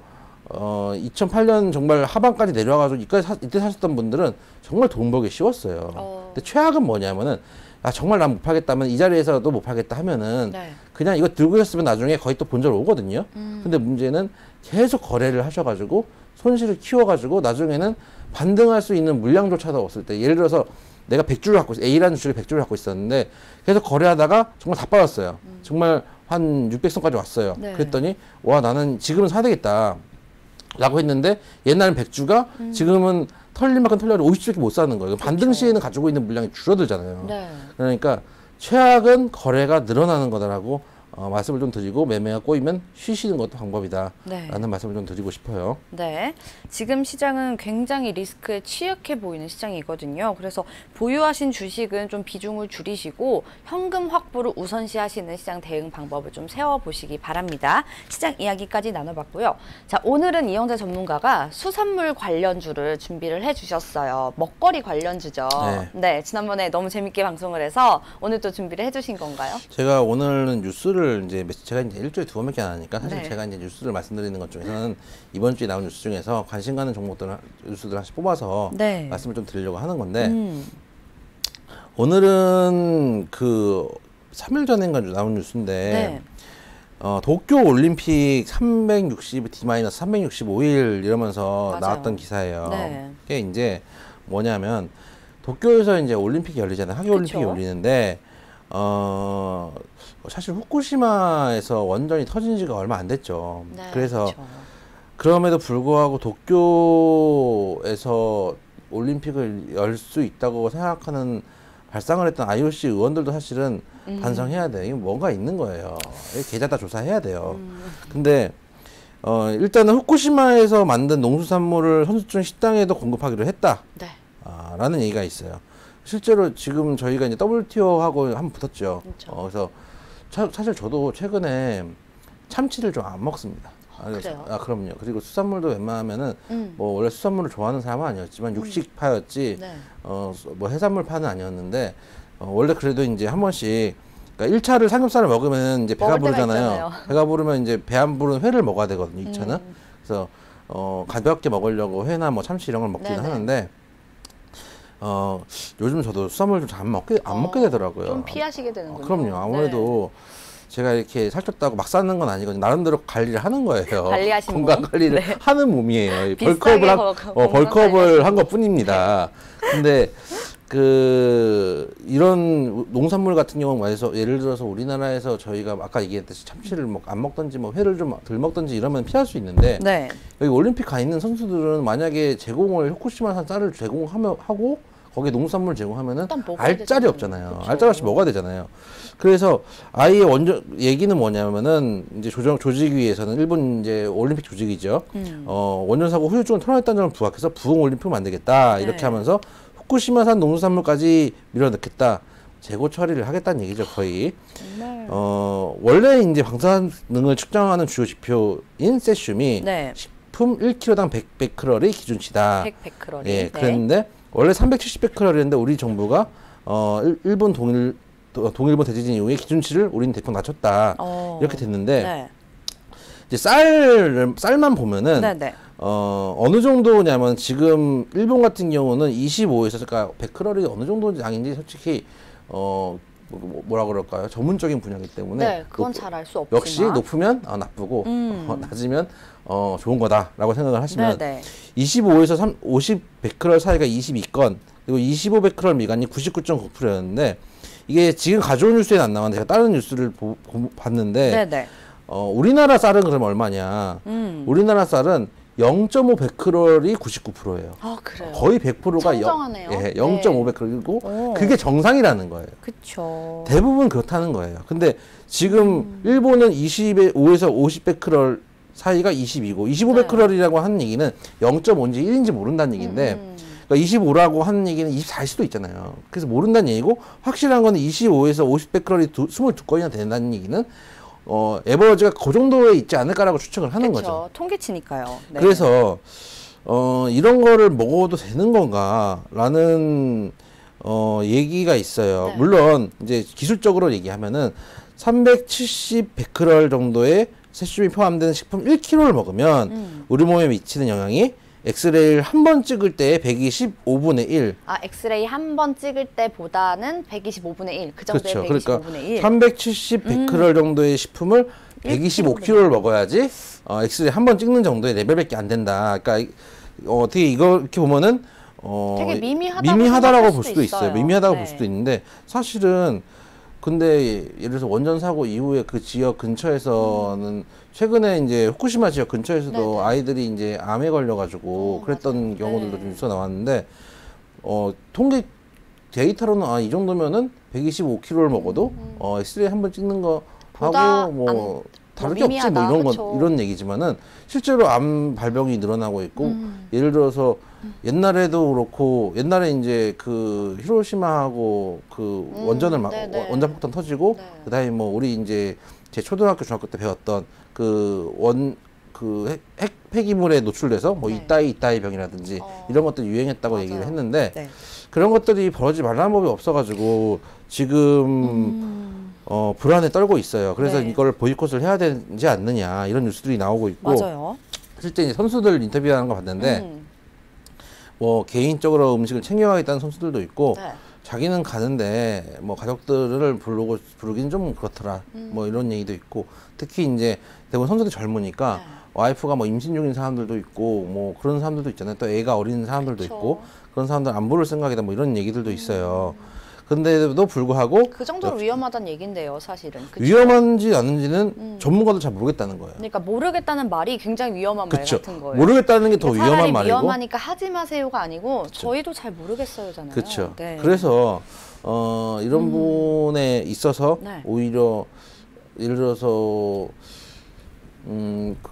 2008년 정말 하반까지 내려와가지고 이때 사셨던 분들은 정말 돈 벌기 쉬웠어요. 근데 최악은 뭐냐면은 정말 난 못 팔겠다면 이 자리에서도 못 팔겠다 하면은 네. 그냥 이거 들고 있으면 나중에 거의 또 본절 오거든요. 근데 문제는 계속 거래를 하셔가지고 손실을 키워가지고 나중에는 반등할 수 있는 물량조차도 없을 때 예를 들어서 내가 100주를 갖고 있어 A라는 주식을 100주를 갖고 있었는데 계속 거래하다가 정말 다 빠졌어요. 정말 한 600선까지 왔어요. 네. 그랬더니 와 나는 지금은 사야 되겠다 라고 했는데 옛날엔 100주가 지금은 털릴 만큼 털려도 50주밖에 못 사는 거예요. 반등 시에는 가지고 있는 물량이 줄어들잖아요. 네. 그러니까 최악은 거래가 늘어나는 거다라고 말씀을 좀 드리고 매매가 꼬이면 쉬시는 것도 방법이다 네. 라는 말씀을 좀 드리고 싶어요. 네. 지금 시장은 굉장히 리스크에 취약해 보이는 시장이거든요. 그래서 보유하신 주식은 좀 비중을 줄이시고 현금 확보를 우선시하시는 시장 대응 방법을 좀 세워보시기 바랍니다. 시장 이야기까지 나눠봤고요. 자, 오늘은 이영재 전문가가 수산물 관련주를 준비를 해주셨어요. 먹거리 관련주죠. 네. 지난번에 너무 재밌게 방송을 해서 오늘 또 준비를 해주신 건가요? 제가 오늘은 뉴스를 제가 이제 일주일에 2번밖에 안 하니까 사실 네. 제가 이제 뉴스를 말씀드리는 것 중에서는 이번 주에 나온 뉴스 중에서 관심 가는 뉴스들 하나씩 뽑아서 네. 말씀을 좀 드리려고 하는 건데 오늘은 그 3일 전인가 나온 뉴스인데 네. 도쿄 올림픽 365일 이러면서 맞아요. 나왔던 기사예요. 네. 그게 이제 뭐냐면 도쿄에서 이제 올림픽이 열리잖아요. 하계 올림픽이 열리는데 사실 후쿠시마에서 원전이 터진 지가 얼마 안 됐죠. 네, 그래서 그쵸. 그럼에도 불구하고 도쿄에서 올림픽을 열 수 있다고 생각하는 발상을 했던 IOC 의원들도 사실은 반성해야 돼. 이거 뭔가 있는 거예요. 계좌 다 조사해야 돼요. 근데 일단은 후쿠시마에서 만든 농수산물을 선수촌 식당에도 공급하기로 했다. 네. 라는 얘기가 있어요. 실제로 지금 저희가 이제 WTO하고 한번 붙었죠. 그렇죠. 그래서 사실 저도 최근에 참치를 좀 안 먹습니다. 그래요? 그럼요. 그리고 수산물도 웬만하면은 뭐 원래 수산물을 좋아하는 사람은 아니었지만 육식파였지 네. 뭐 해산물 파는 아니었는데 원래 그래도 이제 한 번씩 그러니까 1차를 삼겹살을 먹으면 이제 배가 먹을 때가 부르잖아요. 있잖아요. 배가 부르면 이제 배 안 부르는 회를 먹어야 되거든요. 2차는. 그래서 가볍게 먹으려고 회나 뭐 참치 이런 걸 먹기는 네네. 하는데 요즘 저도 수산물 좀 잘 안 먹게 되더라고요. 좀 피하시게 되는군요. 그럼요. 아무래도 제가 이렇게 살쪘다고 막 사는 건 아니거든요. 나름대로 관리를 하는 거예요. 관리하신 건강 몸? 관리를 네. 하는 몸이에요. 비슷하게 벌크업을 한 것 뿐입니다. 근데 이런 농산물 같은 경우는 예를 들어서 우리나라에서 저희가 아까 얘기했듯이 참치를 안 먹던지 뭐 회를 좀 덜 먹던지 이러면 피할 수 있는데 네. 여기 올림픽 가 있는 선수들은 만약에 후쿠시마산 쌀을 제공하고 거기에 농수산물 제공하면은 일단 먹어야 알짤이 되잖아요. 없잖아요. 그쵸. 알짤 없이 먹어야 되잖아요. 그래서 아예 원전 얘기는 뭐냐면은 이제 조직위에서는 일본 이제 올림픽 조직이죠. 원전 사고 후유증을 털어냈다는 점을 부각해서 부흥 올림픽을 만들겠다 이렇게 네. 하면서 후쿠시마산 농수산물까지 밀어넣겠다. 재고 처리를 하겠다는 얘기죠, 거의. 정말. 원래 이제 방사능을 측정하는 주요 지표인 세슘이 네. 식품 1kg당 100 베크럴이 기준치다. 100 베크럴이. 예, 네. 그랬는데 원래 370 베크럴이었는데 우리 정부가 일본 동일본 대지진 이후에 기준치를 우리는 대폭 낮췄다. 이렇게 됐는데 네. 이제 쌀만 보면은 네네. 어느 정도냐면 지금 일본 같은 경우는 25에서 그러니까 베크럴이 어느 정도 양인지 솔직히 뭐라 그럴까요? 전문적인 분야이기 때문에 네, 그건 잘 알 수 없지만. 역시 높으면 나쁘고 낮으면 좋은 거다라고 생각을 하시면 네네. 25에서 50 베크럴 사이가 22건 그리고 25 베크럴 미만이 99.9%였는데 이게 지금 가져온 뉴스에 안 나왔는데 제가 다른 뉴스를 봤는데 네네. 우리나라 쌀은 그럼 얼마냐? 우리나라 쌀은 0.5 베크럴이 99%예요. 아, 그래요? 거의 100%가 청정하네요. 0.5 베크럴이고 오. 그게 정상이라는 거예요. 그쵸. 대부분 그렇다는 거예요. 근데 지금 일본은 25에서 50 베크럴 사이가 22고 25 네. 베크럴이라고 하는 얘기는 0.5인지 1인지 모른다는 얘기인데 그러니까 25라고 하는 얘기는 24일 수도 있잖아요. 그래서 모른다는 얘기고 확실한 건 25에서 50 베크럴이 22건이나 된다는 얘기는 에버러지가 그 정도에 있지 않을까라고 추측을 하는 그쵸. 거죠. 통계치니까요. 네. 그래서 이런 거를 먹어도 되는 건가라는 얘기가 있어요. 네. 물론 이제 기술적으로 얘기하면은 370 베크럴 정도의 세슘이 포함된 식품 1kg를 먹으면 우리 몸에 미치는 영향이 엑스레이를 한 번 찍을 때의 125분의 1. 아, 엑스레이 한 번 찍을 때보다는 125분의 1. 그 정도의 그렇죠. 그러니까 125분의 1. 370 베크럴 정도의 식품을 125kg를 먹어야지 엑스레이 한 번 찍는 정도의 레벨밖에 안 된다. 그러니까 어떻게 이거 이렇게 보면은 되게 미미하다고 미미하다라고 생각할 볼 수도 수도 있어요. 있어요. 미미하다고 네. 볼 수도 있는데 사실은 근데 예를 들어서 원전 사고 이후에 그 지역 근처에서는 최근에 이제 후쿠시마 지역 근처에서도 네네. 아이들이 이제 암에 걸려가지고 그랬던 맞아요. 경우들도 네. 좀 있어 나왔는데 통계 데이터로는 이 정도면은 125kg를 먹어도 엑스레이 한 번 찍는 거 보다 하고 뭐 다를 게 없지 미미하다. 뭐 이런 그쵸. 건 이런 얘기지만은 실제로 암 발병이 늘어나고 있고 예를 들어서 옛날에도 그렇고 옛날에 이제 그 히로시마하고 그 원전을 네네. 원자폭탄 터지고 네. 그다음에 뭐 우리 이제 제 초등학교 중학교 때 배웠던 그 핵 폐기물에 노출돼서 뭐 네. 이따이 병이라든지 이런 것들이 유행했다고 맞아요. 얘기를 했는데 네. 그런 것들이 벌어지지 말라는 법이 없어가지고 지금 불안에 떨고 있어요. 그래서 네. 이걸 보이콧을 해야 되지 않느냐 이런 뉴스들이 나오고 있고 맞아요. 실제 이제 선수들 인터뷰하는 거 봤는데 뭐 개인적으로 음식을 챙겨가겠다는 선수들도 있고 네. 자기는 가는데 뭐 가족들을 부르긴 좀 그렇더라 뭐 이런 얘기도 있고 특히 이제 대부분 선수들이 젊으니까 네. 와이프가 뭐 임신 중인 사람들도 있고 뭐 그런 사람들도 있잖아요. 또 애가 어린 사람들도 그쵸. 있고 그런 사람들 안 부를 생각이다 뭐 이런 얘기들도 있어요. 근데도 불구하고 그 정도로 위험하다는 얘기인데요, 사실은. 그쵸? 위험한지 아닌지는 전문가도 잘 모르겠다는 거예요. 그러니까 모르겠다는 말이 굉장히 위험한 말 그쵸. 같은 거예요. 모르겠다는 게 더 그러니까 위험한 차라리 말이고. 위험하니까 하지 마세요가 아니고 저희도 잘 모르겠어요잖아요. 그렇죠. 네. 그래서 이런 부분에 있어서 네. 오히려 예를 들어서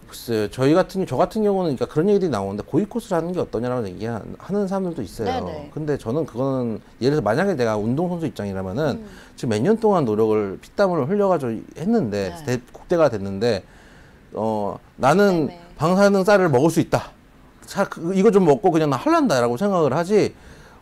글쎄요. 저 같은 경우는 그러니까 그런 얘기들이 나오는데 고위코스를 하는 게 어떠냐라는 얘기하는 사람들도 있어요. 네네. 근데 저는 그거는 예를 들어서 만약에 내가 운동선수 입장이라면은 지금 몇 년 동안 노력을 피땀을 흘려가지고 했는데 네. 국대가 됐는데 나는 네네. 방사능 쌀을 먹을 수 있다. 이거 좀 먹고 그냥 나 할란다라고 생각을 하지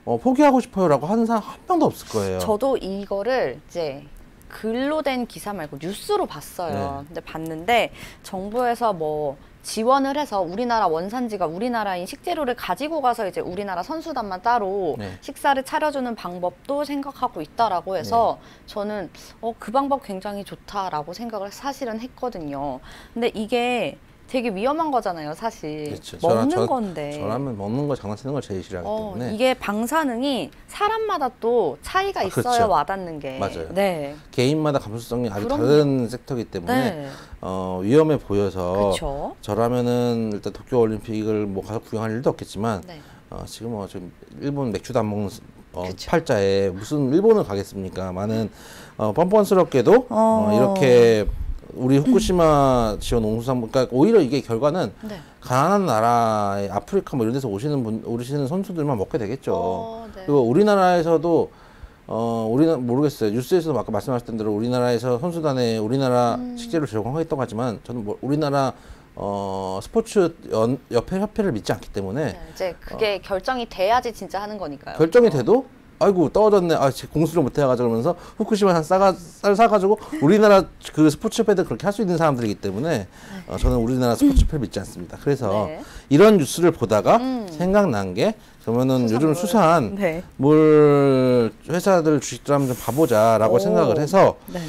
포기하고 싶어요라고 하는 사람 한 명도 없을 거예요. 저도 이거를 이제 글로 된 기사 말고 뉴스로 봤어요. 네. 근데 봤는데 정부에서 뭐 지원을 해서 우리나라 원산지가 우리나라인 식재료를 가지고 가서 이제 우리나라 선수단만 따로 네. 식사를 차려주는 방법도 생각하고 있다라고 해서 저는 그 방법 굉장히 좋다라고 생각을 사실은 했거든요. 근데 이게 되게 위험한 거잖아요, 사실. 그렇죠. 먹는 건데. 저라면 먹는 거 장난치는 걸 제일 싫어하기 때문에 이게 방사능이 사람마다 또 차이가 있어요, 그렇죠. 와닿는 게. 맞아요. 네. 개인마다 감수성이 아주 그럼요. 다른 섹터이기 때문에 네. 위험해 보여서 그쵸. 저라면은 일단 도쿄 올림픽을 뭐 가서 구경할 일도 없겠지만 네. 지금 좀 일본 맥주도 안 먹는 그쵸. 팔자에 무슨 일본을 가겠습니까? 많은 뻔뻔스럽게도 이렇게 우리 후쿠시마 지원 농수산 그러니까 오히려 이게 결과는 네. 가난한 나라의 아프리카 뭐 이런 데서 오시는 선수들만 먹게 되겠죠. 네. 그리고 우리나라에서도 우리나라 모르겠어요. 뉴스에서도 아까 말씀하셨던 대로 우리나라에서 선수단에 우리나라 식재료 제공하겠다고 하지만 저는 뭐 우리나라 스포츠 협회를 믿지 않기 때문에 네, 이제 그게 결정이 돼야지 진짜 하는 거니까요. 결정이 돼도 아이고 떨어졌네. 공수를 못 해가지고 그러면서 후쿠시마 쌀 사가지고 우리나라 그 스포츠 협회들 그렇게 할 수 있는 사람들이기 때문에 저는 우리나라 스포츠 협회를 믿지 않습니다. 그래서 네. 이런 뉴스를 보다가 생각난 게 그러면은 요즘 수산 네. 물 회사들 주식들 한번 좀 봐보자라고 생각을 해서 네.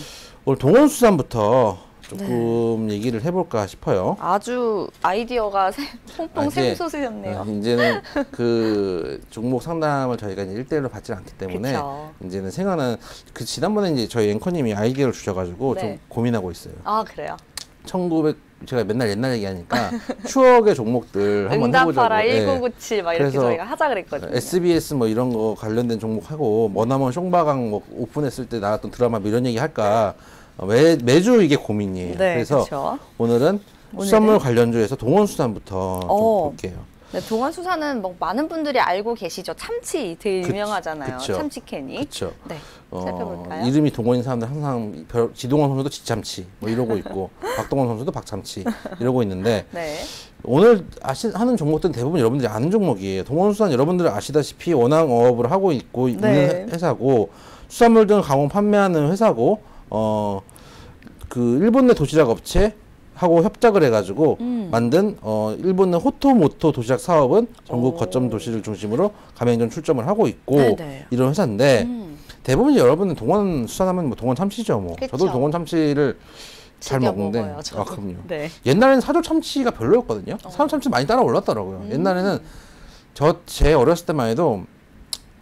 오늘 동원수산부터 조금 얘기를 해볼까 싶어요. 아주 아이디어가 퐁퐁 이제, 샘솟으셨네요. 이제는 그 종목 상담을 저희가 이제 1대1로 받지 않기 때문에 그쵸. 이제는 생각나는 그 지난번에 이제 저희 앵커님이 아이디어를 주셔가지고 네. 좀 고민하고 있어요. 아, 그래요? 제가 맨날 옛날 얘기하니까 추억의 종목들 한번 해보자고. 응답하라 1997 막 이렇게 그래서 저희가 하자 그랬거든요. SBS 뭐 이런 거 관련된 종목 하고 머나먼 숑바강 뭐 오픈했을 때 나왔던 드라마 뭐 이런 얘기 할까 매주 이게 고민이에요. 네, 그래서 그쵸. 오늘은 수산물 관련주에서 동원수산부터 좀 볼게요. 네, 동원수산은 뭐 많은 분들이 알고 계시죠. 참치 되게 유명하잖아요. 그쵸. 참치캔이. 그렇죠. 네, 살펴볼까요? 이름이 동원인 사람들 항상 지동원 선수도 지참치 뭐 이러고 있고 박동원 선수도 박참치 이러고 있는데 네. 오늘 하는 종목들은 대부분 여러분들이 아는 종목이에요. 동원수산 여러분들 아시다시피 원앙 어업을 하고 있고 있는 회사고 수산물 등을 가공 판매하는 회사고 그 일본 내 도시락 업체 하고 협작을 해가지고 만든 일본 내 호토모토 도시락 사업은 전국 거점 도시를 중심으로 가맹점 출점을 하고 있고 네네. 이런 회사인데 대부분 여러분은 동원 수산하면 뭐 동원 참치죠 뭐. 그쵸. 저도 동원 참치를 잘 즐겨 먹는데 먹어요, 저도. 그럼요. 네. 옛날에는 사조 참치가 별로였거든요. 사조 참치 많이 따라 올랐더라고요. 옛날에는 제 어렸을 때만 해도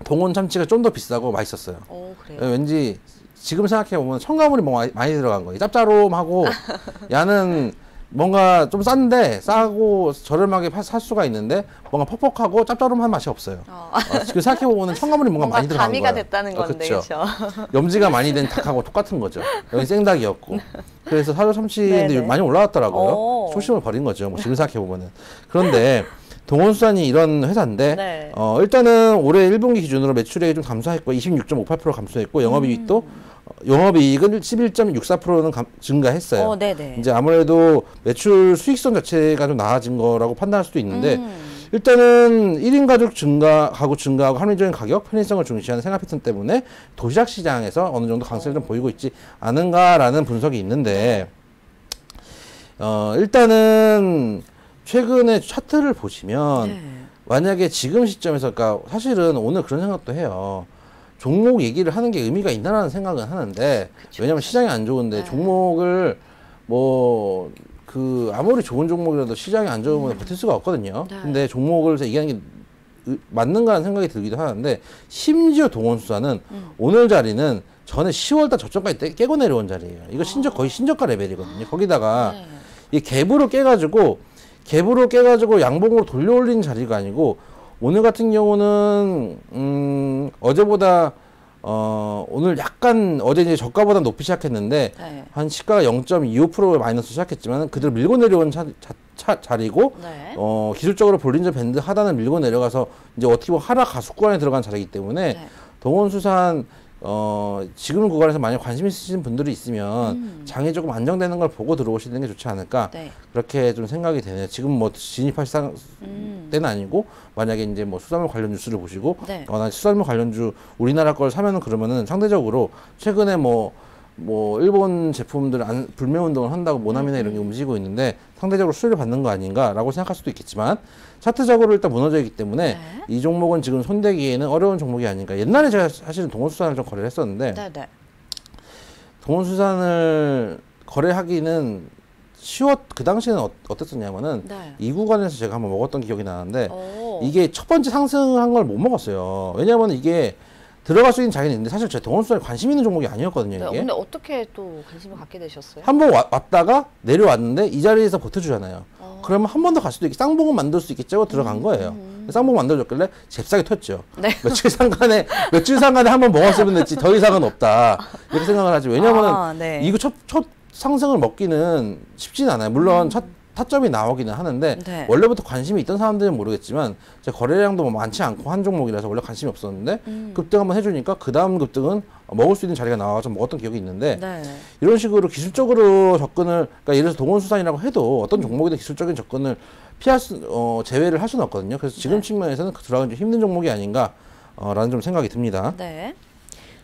동원 참치가 좀 더 비싸고 맛있었어요. 그래요? 왠지 지금 생각해보면 첨가물이 뭔가 많이 들어간 거예요. 짭짤하고 야는 뭔가 좀 싼데 싸고 저렴하게 살 수가 있는데 뭔가 퍽퍽하고 짭짤한 맛이 없어요. 지금 생각해보면 첨가물이 뭔가 많이 들어간 거예요. 가미가 됐다는 건데, 그렇죠? 염지가 많이 된 닭하고 똑같은 거죠. 여기 생닭이었고. 그래서 사조 참치인데 많이 올라왔더라고요. 초심을 버린 거죠. 뭐 지금 생각해보면은. 그런데 동원수산이 이런 회사인데 일단은 올해 1분기 기준으로 매출액이 좀 감소했고 26.58% 감소했고 영업이익도 영업이익은 11.64%는 증가했어요. 네네. 이제 아무래도 매출 수익성 자체가 좀 나아진 거라고 판단할 수도 있는데 일단은 1인 가족 가구 증가하고 합리적인 가격, 편의성을 중시하는 생활 패턴 때문에 도시락 시장에서 어느 정도 강세를 좀 보이고 있지 않은가라는 분석이 있는데 일단은 최근에 차트를 보시면 만약에 지금 시점에서 그러니까 사실은 오늘 그런 생각도 해요. 종목 얘기를 하는 게 의미가 있나라는 생각은 하는데 왜냐면 시장이 안 좋은데 종목을 뭐 그 아무리 좋은 종목이라도 시장이 안 좋으면 버틸 수가 없거든요. 근데 종목을 얘기하는 게 맞는가라는 생각이 들기도 하는데 심지어 동원수산은 오늘 자리는 전에 10월달 저점까지 깨고 내려온 자리예요. 이거 거의 신저가 레벨이거든요. 거기다가 이 갭으로 깨가지고 양봉으로 돌려올린 자리가 아니고 오늘 같은 경우는 어제보다 오늘 약간 어제 이제 저가보다 높이 시작했는데 한 시가가 0.25% 마이너스 시작했지만 그대로 밀고 내려온 자리고 기술적으로 볼린저 밴드 하단을 밀고 내려가서 이제 어떻게 보면 하락 가속구간에 들어간 자리이기 때문에 동원수산 지금 구간에서 만약 관심 있으신 분들이 있으면 장이 조금 안정되는 걸 보고 들어오시는 게 좋지 않을까 그렇게 좀 생각이 되네요. 지금 뭐 진입할 때는 아니고 만약에 이제 뭐 수산물 관련 뉴스를 보시고 나 수산물 관련주 우리나라 걸 사면은 그러면은 상대적으로 최근에 뭐 일본 제품들 불매 운동을 한다고 모나미나 이런 게 움직이고 있는데 상대적으로 수혜를 받는 거 아닌가라고 생각할 수도 있겠지만 차트적으로 일단 무너져 있기 때문에 이 종목은 지금 손대기에는 어려운 종목이 아닌가. 옛날에 제가 사실은 동원수산을 좀 거래를 했었는데 동원수산을 거래하기는 그 당시에는 어땠었냐면은 이 구간에서 제가 한번 먹었던 기억이 나는데 이게 첫 번째 상승한 걸 못 먹었어요. 왜냐하면 이게 들어갈 수 있는 자리는 있는데 사실 제가 동원수산에 관심 있는 종목이 아니었거든요. 이게. 근데 어떻게 또 관심을 갖게 되셨어요? 한번 왔다가 내려왔는데 이 자리에서 버텨주잖아요. 그러면 한 번 더 갈 수도 있겠, 쌍봉은 만들 수 있겠지 하고 들어간 거예요. 쌍봉 만들어줬길래 잽싸게 텄죠. 네. 며칠 상간에 한 번 먹었으면 됐지 더 이상은 없다. 이렇게 생각을 하지. 왜냐면은 네. 이거 첫 상승을 먹기는 쉽진 않아요. 물론 첫 타점이 나오기는 하는데 네. 원래부터 관심이 있던 사람들은 모르겠지만 제 거래량도 뭐 많지 않고 한 종목이라서 원래 관심이 없었는데 급등 한번 해주니까 그 다음 급등은 먹을 수 있는 자리가 나와서 먹었던 기억이 있는데 네. 이런 식으로 기술적으로 접근을, 그러니까 예를 들어서 동원수산이라고 해도 어떤 종목이든 기술적인 접근을 제외를 할 수는 없거든요. 그래서 지금 측면에서는 들어가기 좀 힘든 종목이 아닌가 라는 좀 생각이 듭니다. 네.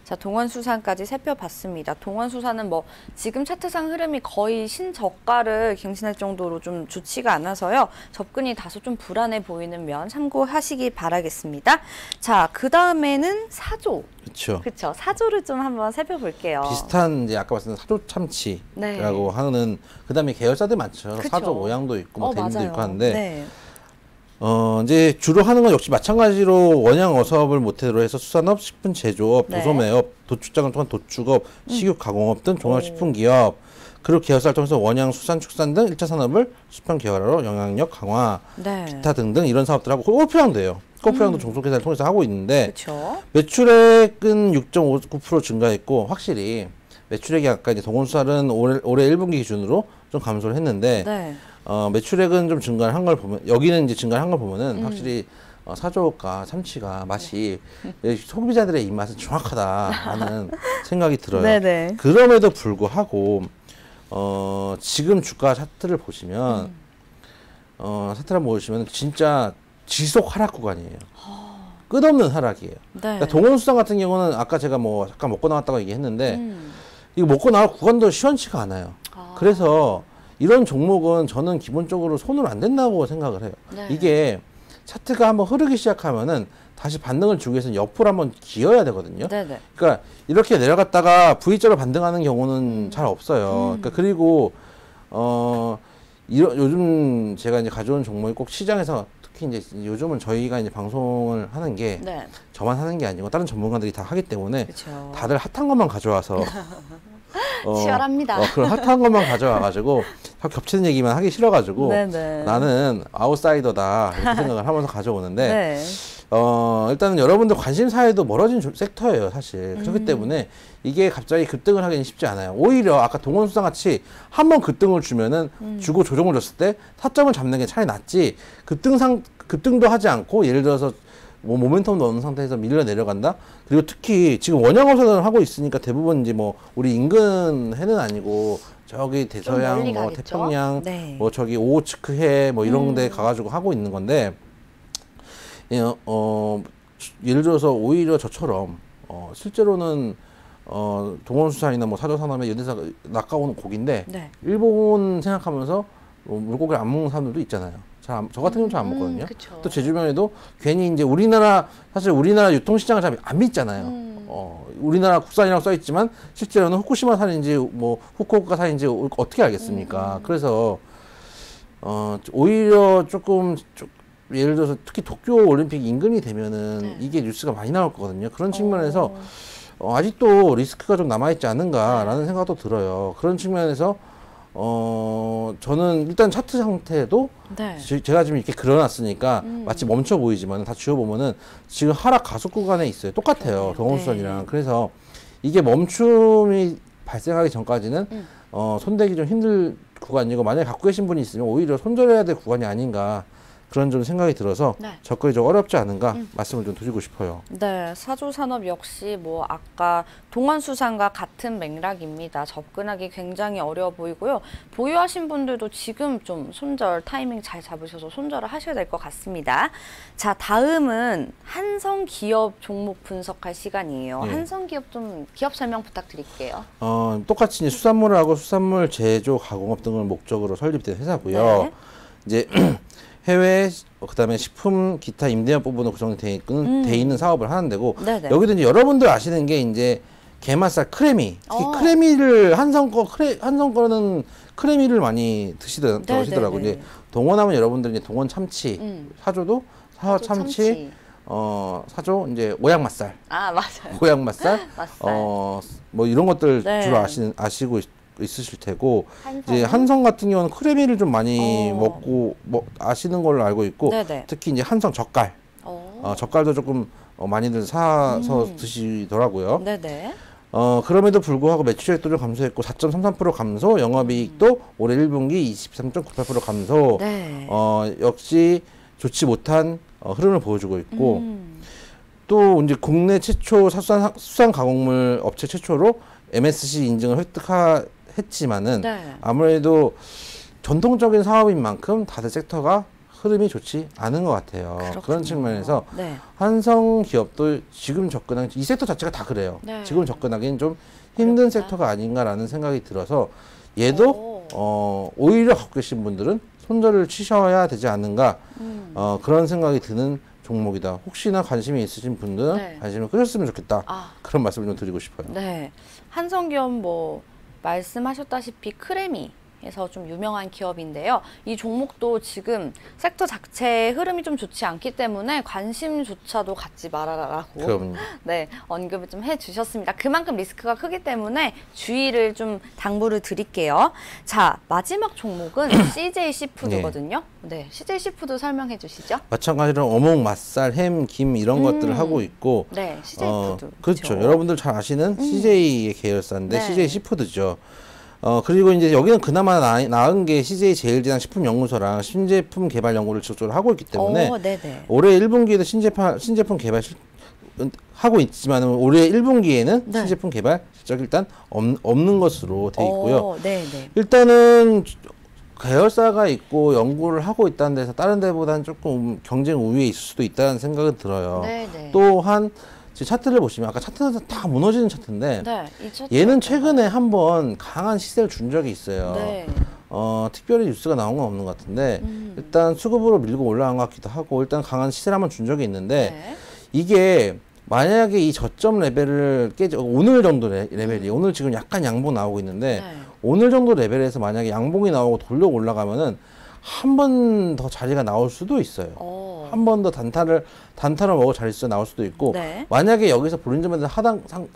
자, 동원수산까지 살펴봤습니다. 동원수산은 뭐 지금 차트상 흐름이 거의 신저가를 갱신할 정도로 좀 좋지가 않아서요. 접근이 다소 좀 불안해 보이는 면 참고하시기 바라겠습니다. 자, 그 다음에는 사조. 그렇죠. 그렇죠. 사조를 좀 한번 살펴볼게요. 비슷한 이제 아까 말씀드린 사조 참치라고 하는, 그다음에 계열사들 많죠. 그쵸. 사조 모양도 있고 뭐 대림도 맞아요. 있고 하는데 네. 이제 주로 하는 건 역시 마찬가지로 원양 어사업을 모태로 해서 수산업, 식품 제조업, 네. 도소매업, 도축장을 통한 도축업, 식육 가공업 등 종합식품 기업, 그리고 계열사를 통해서 원양, 수산, 축산 등 1차 산업을 수평 계열화로 영향력 강화, 네. 기타 등등 이런 사업들하고 골프장도 해요. 골프장도 종속회사를 통해서 하고 있는데 그렇죠. 매출액은 6.59% 증가했고, 확실히 매출액이 아까 이제 동원수산은 올해 1분기 기준으로 좀 감소를 했는데 네. 매출액은 좀 증가를 한 걸 보면, 여기는 이제 증가를 한 걸 보면은 확실히 사조가 참치가 맛이 소비자들의 입맛은 정확하다라는 생각이 들어요. 네네. 그럼에도 불구하고 지금 주가 차트를 보시면 차트를 보시면 진짜 지속 하락 구간이에요. 끝없는 하락이에요. 네. 그러니까 동원수산 같은 경우는 아까 제가 뭐 잠깐 먹고 나왔다고 얘기했는데 이거 먹고 나올 구간도 시원치가 않아요. 그래서 이런 종목은 저는 기본적으로 손을 안 댄다고 생각을 해요. 네. 이게 차트가 한번 흐르기 시작하면은 다시 반등을 주기 위해서는 옆으로 한번 기어야 되거든요. 네네. 그러니까 이렇게 내려갔다가 V자로 반등하는 경우는 잘 없어요. 그러니까 그리고 요즘 제가 이제 가져온 종목이 꼭 시장에서, 특히 이제 요즘은 저희가 이제 방송을 하는 게 네. 저만 하는 게 아니고 다른 전문가들이 다 하기 때문에 그렇죠. 다들 핫한 것만 가져와서 치열합니다. 그런 핫한 것만 가져와가지고 겹치는 얘기만 하기 싫어가지고 네네. 나는 아웃사이더다 이렇게 생각을 하면서 가져오는데 네. 일단은 여러분들 관심사에도 멀어진 섹터예요, 사실. 그렇기 때문에 이게 갑자기 급등을 하기는 쉽지 않아요. 오히려 아까 동원수산 같이 한번 급등을 주면은 주고 조정을 줬을 때 타점을 잡는 게 차라리 낫지, 급등도 하지 않고 예를 들어서 뭐 모멘텀도 어느 상태에서 밀려 내려간다. 그리고 특히 지금 원양어선을 하고 있으니까 대부분 이제 뭐 우리 인근 해는 아니고 저기 대서양, 멀리 뭐 가겠죠? 태평양, 네. 뭐 저기 오호츠크 해 뭐 이런 데 가가지고 하고 있는 건데, 예를 들어서 오히려 저처럼 실제로는 동원수산이나 뭐 사조산업의 연대사 낚아오는 고기인데 네. 일본 생각하면서 물고기를 안 먹는 사람들도 있잖아요. 저 같은 경우는 잘 안 먹거든요. 그쵸. 또 제 주변에도 괜히 이제 사실 우리나라 유통시장을 잘 안 믿잖아요. 우리나라 국산이라고 써있지만 실제로는 후쿠시마 산인지 뭐 후쿠오카 산인지 어떻게 알겠습니까? 그래서 오히려 조금 예를 들어서 특히 도쿄 올림픽 인근이 되면은 이게 뉴스가 많이 나올 거거든요. 그런 측면에서 아직도 리스크가 좀 남아있지 않은가라는 생각도 들어요. 그런 측면에서 저는 일단 차트 상태도 네. 제가 지금 이렇게 그려놨으니까 마치 멈춰 보이지만 다 지워보면은 지금 하락 가속 구간에 있어요. 똑같아요. 동원수산이랑. 네. 그래서 이게 멈춤이 발생하기 전까지는 손대기 좀 힘들 구간이고, 만약에 갖고 계신 분이 있으면 오히려 손절해야 될 구간이 아닌가, 그런 좀 생각이 들어서 네. 접근이 좀 어렵지 않은가 말씀을 좀 드리고 싶어요. 네, 사조산업 역시 뭐 아까 동원수산과 같은 맥락입니다. 접근하기 굉장히 어려워 보이고요. 보유하신 분들도 지금 좀 손절 타이밍 잘 잡으셔서 손절을 하셔야 될 것 같습니다. 자, 다음은 한성기업 종목 분석할 시간이에요. 네. 한성기업 좀 기업 설명 부탁드릴게요. 똑같이 이제 수산물하고 수산물 제조 가공업 등을 목적으로 설립된 회사고요. 네. 이제 해외, 그다음에 식품, 기타 임대업 부분으로 구성돼 있는 사업을 하는 데고, 네네. 여기도 이제 여러분들 아시는 게 이제 게맛살 크래미, 특히 크래미를 한성 거는 크래미를 많이 드시더라고요. 이제 동원하면 여러분들 이제 동원 참치, 사조도 사조 참치, 사조 이제 오양맛살, 아, 맞아요. 오양맛살, 맛살. 뭐 이런 것들 네. 주로 아시고 있으실 테고 한성은? 이제 한성 같은 경우는 크래미를 좀 많이 어. 먹고 아시는 걸로 알고 있고 네네. 특히 이제 한성 젓갈 젓갈도 조금 많이들 사서 드시더라고요. 네네. 그럼에도 불구하고 매출액도 감소했고 4.33% 감소, 영업이익도 올해 1분기 23.98% 감소. 네. 역시 좋지 못한 흐름을 보여주고 있고 또 이제 국내 최초 수산 가공물 업체 최초로 MSC 인증을 획득했지만은 네. 아무래도 전통적인 사업인 만큼 다들 섹터가 흐름이 좋지 않은 것 같아요. 그렇군요. 그런 측면에서 네. 한성 기업도 지금 접근하기, 이 섹터 자체가 다 그래요. 네. 지금 접근하기는 좀 힘든 어렵다. 섹터가 아닌가라는 생각이 들어서 얘도 오히려 갖고 계신 분들은 손절을 치셔야 되지 않는가 그런 생각이 드는 종목이다. 혹시나 관심이 있으신 분들은 네. 관심을 끄셨으면 좋겠다. 아. 그런 말씀을 좀 드리고 싶어요. 네. 한성기업 뭐 말씀하셨다시피 크래미에서 좀 유명한 기업인데요. 이 종목도 지금 섹터 자체의 흐름이 좀 좋지 않기 때문에 관심조차도 갖지 말아라라고 그럼요. 네, 언급을 좀 해주셨습니다. 그만큼 리스크가 크기 때문에 주의를 좀 당부를 드릴게요. 자, 마지막 종목은 CJ 시푸드거든요. 네, CJ 시푸드 설명해 주시죠. 마찬가지로 어묵, 맛살, 햄, 김 이런 것들을 하고 있고 네, CJ 푸드. 그렇죠. 여러분들 잘 아시는 CJ의 계열사인데 네. CJ 시푸드죠. 그리고 이제 여기는 그나마 나은 게 CJ 제일제당 식품연구소랑 신제품 개발 연구를 지속적으로 하고 있기 때문에 네네. 올해 1분기에도 신제품 개발 하고 있지만 올해 1분기에는 네. 신제품 개발 실적 일단 없는 것으로 돼 있고요. 네네. 일단은 계열사가 있고 연구를 하고 있다는 데서 다른 데보다는 조금 경쟁 우위에 있을 수도 있다는 생각은 들어요. 네네. 또한 지금 차트를 보시면 아까 차트는 다 무너지는 차트인데 네, 이 차트 얘는 최근에 한번 강한 시세를 준 적이 있어요. 네. 특별히 뉴스가 나온 건 없는 것 같은데 일단 수급으로 밀고 올라간 것 같기도 하고 일단 강한 시세를 한번 준 적이 있는데 네. 이게 만약에 이 저점 레벨을 오늘 정도 레벨이 오늘 지금 약간 양봉 나오고 있는데 네. 오늘 정도 레벨에서 만약에 양봉이 나오고 돌려 올라가면은 한 번 더 자리가 나올 수도 있어요. 한 번 더 단타를 먹을 자리수가 나올 수도 있고 네. 만약에 여기서 볼린저밴드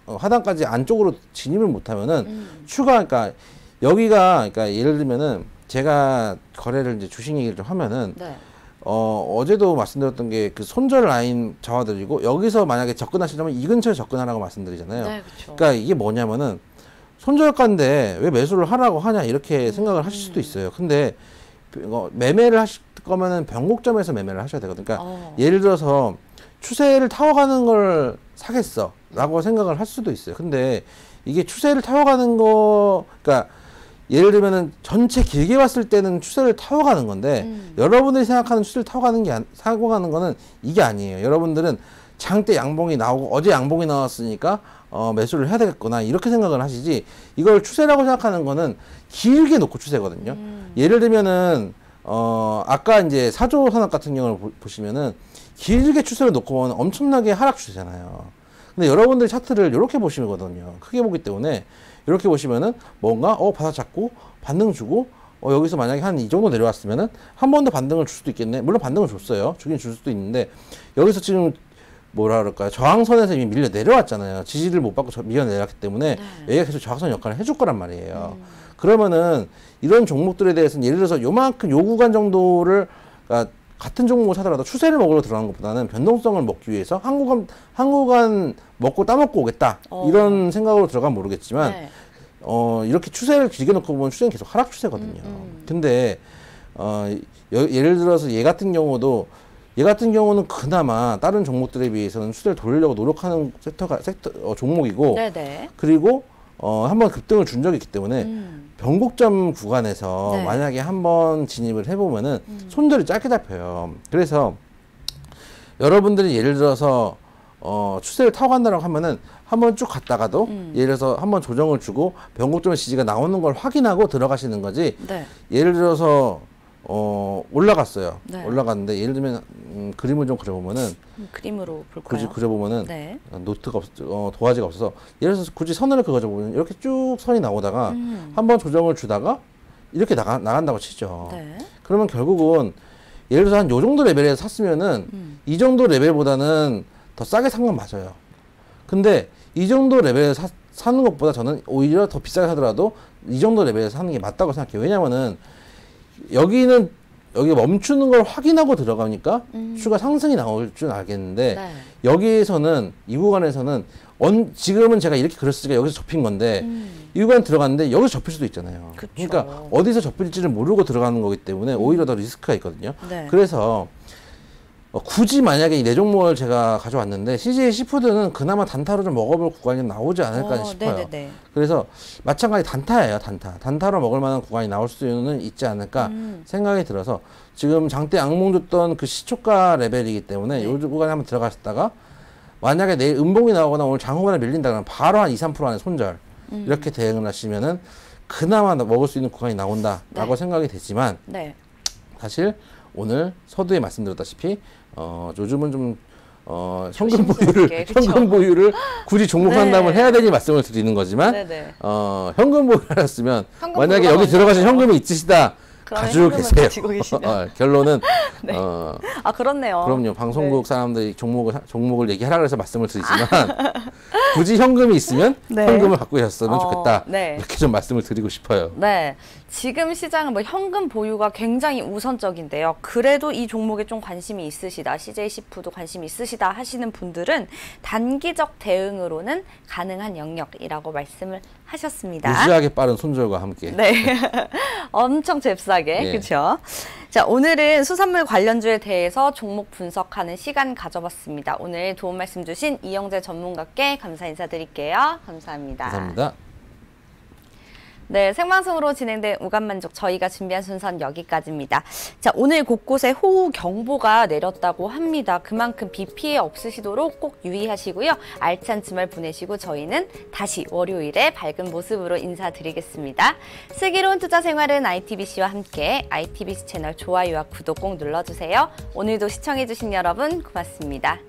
하단까지 안쪽으로 진입을 못하면은 그러니까 여기가 그러니까 예를 들면은 제가 거래를 이제 주식 얘기를 좀 하면은 네. 어제도 말씀드렸던 게 그 손절 라인 잡아드리고 여기서 만약에 접근하시려면 이 근처에 접근하라고 말씀드리잖아요. 네, 그렇죠. 그러니까 이게 뭐냐면은 손절가인데 왜 매수를 하라고 하냐 이렇게 생각을 하실 수도 있어요. 근데 매매를 하실 거면은 변곡점에서 매매를 하셔야 되거든요. 그러니까 예를 들어서 추세를 타워가는 걸 사겠어 라고 생각을 할 수도 있어요. 근데 이게 추세를 타워가는 거 그러니까 예를 들면은 전체 길게 봤을 때는 추세를 타워가는 건데 여러분들이 생각하는 추세를 타고 가는 거는 이게 아니에요. 여러분들은 장대 양봉이 나오고 어제 양봉이 나왔으니까 매수를 해야 되겠구나 이렇게 생각을 하시지 이걸 추세라고 생각하는 거는 길게 놓고 추세거든요. 예를 들면은 아까 이제 사조 산업 같은 경우를 보시면은 길게 추세를 놓고 보면 엄청나게 하락 추세잖아요. 근데 여러분들이 차트를 이렇게 보시거든요. 크게 보기 때문에 이렇게 보시면은 뭔가 받아잡고 반등 주고 여기서 만약에 한 이 정도 내려왔으면은 한 번 더 반등을 줄 수도 있겠네. 물론 반등을 줬어요. 주긴 줄 수도 있는데 여기서 지금 뭐라 그럴까요? 저항선에서 이미 밀려 내려왔잖아요. 지지를 못 받고 밀려 내려왔기 때문에 여기가 계속 저항선 역할을 해줄 거란 말이에요. 그러면은 이런 종목들에 대해서는 예를 들어서 요만큼 요 구간 정도를 그러니까 같은 종목을 사더라도 추세를 먹으러 들어가는 것보다는 변동성을 먹기 위해서 한 구간 먹고 따먹고 오겠다 이런 생각으로 들어가면 모르겠지만 네. 이렇게 추세를 길게 놓고 보면 추세는 계속 하락 추세거든요. 근데 예를 들어서 얘 같은 경우는 그나마 다른 종목들에 비해서는 추세를 돌리려고 노력하는 종목이고 네네. 그리고 한번 급등을 준 적이 있기 때문에 변곡점 구간에서 네. 만약에 한번 진입을 해보면은 손절이 짧게 잡혀요. 그래서 여러분들이 예를 들어서 추세를 타고 간다고 하면은 한번 쭉 갔다가도 예를 들어서 한번 조정을 주고 변곡점의 지지가 나오는 걸 확인하고 들어가시는 거지. 네. 예를 들어서 올라갔어요. 네. 올라갔는데 예를 들면 그림을 좀 그려보면은 그림으로 볼까요? 굳이 그려보면은 네. 노트가 도화지가 없어서 예를 들어서 굳이 선을 그어보면 이렇게 쭉 선이 나오다가 한번 조정을 주다가 이렇게 나간다고 치죠. 네. 그러면 결국은 예를 들어서 한 요 정도 레벨에서 샀으면은 이 정도 레벨보다는 더 싸게 산 건 맞아요. 근데 이 정도 레벨에서 사는 것보다 저는 오히려 더 비싸게 사더라도 이 정도 레벨에서 사는 게 맞다고 생각해요. 왜냐면은 여기 멈추는 걸 확인하고 들어가니까 추가 상승이 나올 줄 알겠는데 네. 여기에서는 이 구간에서는 지금은 제가 이렇게 그렸으니까 여기서 접힌 건데 이 구간 들어갔는데 여기서 접힐 수도 있잖아요. 그쵸. 그러니까 어디서 접힐지를 모르고 들어가는 거기 때문에 오히려 더 리스크가 있거든요. 네. 그래서 굳이 만약에 이 네 종목을 제가 가져왔는데 CJ 시푸드는 그나마 단타로 좀 먹어볼 구간이 나오지 않을까 싶어요. 네네네. 그래서 마찬가지 단타예요. 단타로 먹을 만한 구간이 나올 수는 있지 않을까 생각이 들어서 지금 장대 악몽 줬던 그 시초가 레벨이기 때문에 이 구간에 한번 들어갔다가 만약에 내일 음봉이 나오거나 오늘 장후반에 밀린다 그러면 바로 한 2~3% 안에 손절 이렇게 대응을 하시면은 그나마 먹을 수 있는 구간이 나온다라고 생각이 되지만 네. 사실 오늘 서두에 말씀드렸다시피 요즘은 좀 현금 보유를 굳이 종목 상담을 해야 되니 말씀을 드리는 거지만 네네. 현금 보유를 하셨으면 현금 만약에 보유가 여기 들어가신 먼저죠. 현금이 있으시다 가지고 현금을 계세요. 가지고 계시면. 결론은 네. 아 그렇네요. 그럼요. 방송국 사람들이 종목을 얘기하라 그래서 말씀을 드리지만 굳이 현금이 있으면 네. 현금을 갖고 계셨으면 좋겠다. 네. 이렇게 좀 말씀을 드리고 싶어요. 네. 지금 시장은 뭐 현금 보유가 굉장히 우선적인데요. 그래도 이 종목에 좀 관심이 있으시다, CJ 시푸드 관심이 있으시다 하시는 분들은 단기적 대응으로는 가능한 영역이라고 말씀을 하셨습니다. 무지하게 빠른 손절과 함께. 네. 엄청 잽싸게. 예. 그렇죠? 자, 오늘은 수산물 관련주에 대해서 종목 분석하는 시간 가져봤습니다. 오늘 도움 말씀 주신 이영재 전문가께 감사 인사드릴게요. 감사합니다. 감사합니다. 네, 생방송으로 진행된 우간만족 저희가 준비한 순서는 여기까지입니다. 자, 오늘 곳곳에 호우 경보가 내렸다고 합니다. 그만큼 비 피해 없으시도록 꼭 유의하시고요. 알찬 주말 보내시고 저희는 다시 월요일에 밝은 모습으로 인사드리겠습니다. 슬기로운 투자 생활은 ITBC와 함께 ITBC 채널 좋아요와 구독 꼭 눌러주세요. 오늘도 시청해주신 여러분 고맙습니다.